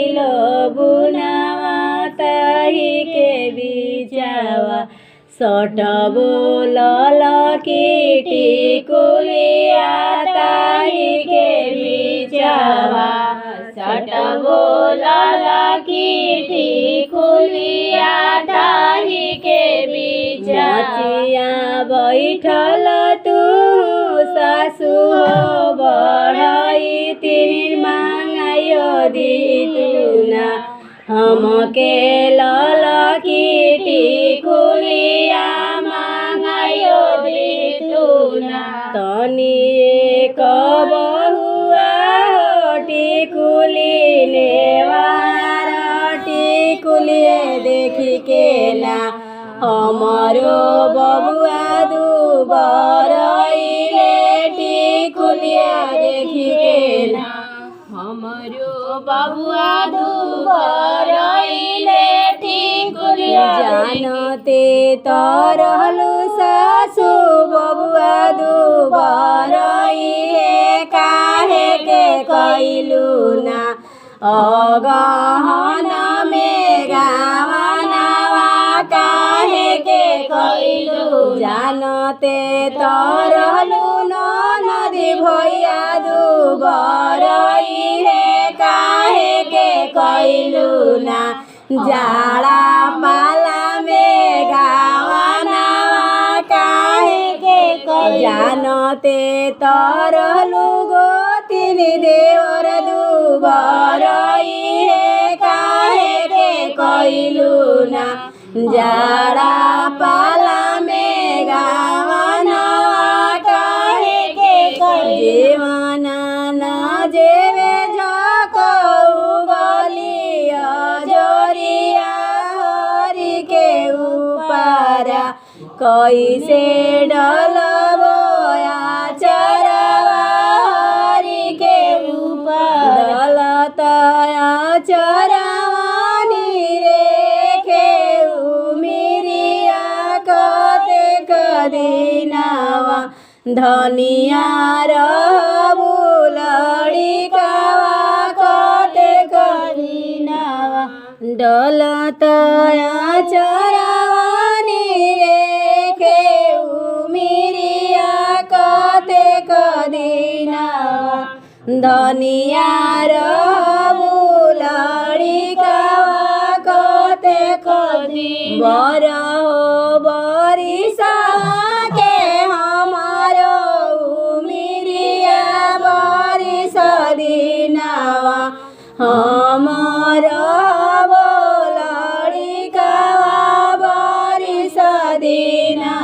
गइलो बुनावा ताही के बिचावा सटबो ललकी टिकुलिया ताही के बिचावा सटबो ललकी टिकुलिया ताही के बिचावा बैठल तू सासु हो बढ़ई तिर मांगायो दितुना हमके ललकी टिकुलिया मांगायो दितुना तनी एक बहुआ टिकुली नेवार टिकुलिए देखी के ना हमारो बबुआ दुबरइले टिकुलिया देखी के ना हमारो बबुआ दुबरइले टिकुलिया जानते तरहलु सासु बबुआ दुबरइले काहे के कइलु ना अगहन में गावनावा काहे के कइलु जानते तरहलु नदी भैया दुबरइले काहे के कइलु ना जाड़ा पाला में गावनावा काहे के कइलु जानते तरहलु गोतिन देवर दुबरइले काहे के कइलु ना जाड़ा पाला में गावनावा काहे के कइलु जीवना ना जेवे झकऊ गलिया जोरिया हरि के उपारा कैसे डलबो आचरवा हरि के ऊपर डलतया चरवानी रेखे उमिरिया कते कदिनावा धनिया रहबु लड़िकावा कते कदिनावा डलतया चरवानी रेखे उमिरिया कते कदिनावा धनिया रहबु लड़िकावा कते कदी बर हो बरिसा के हमारो उमिरिया बरिस दिनावा हमारो लड़िकावा बरिस दिना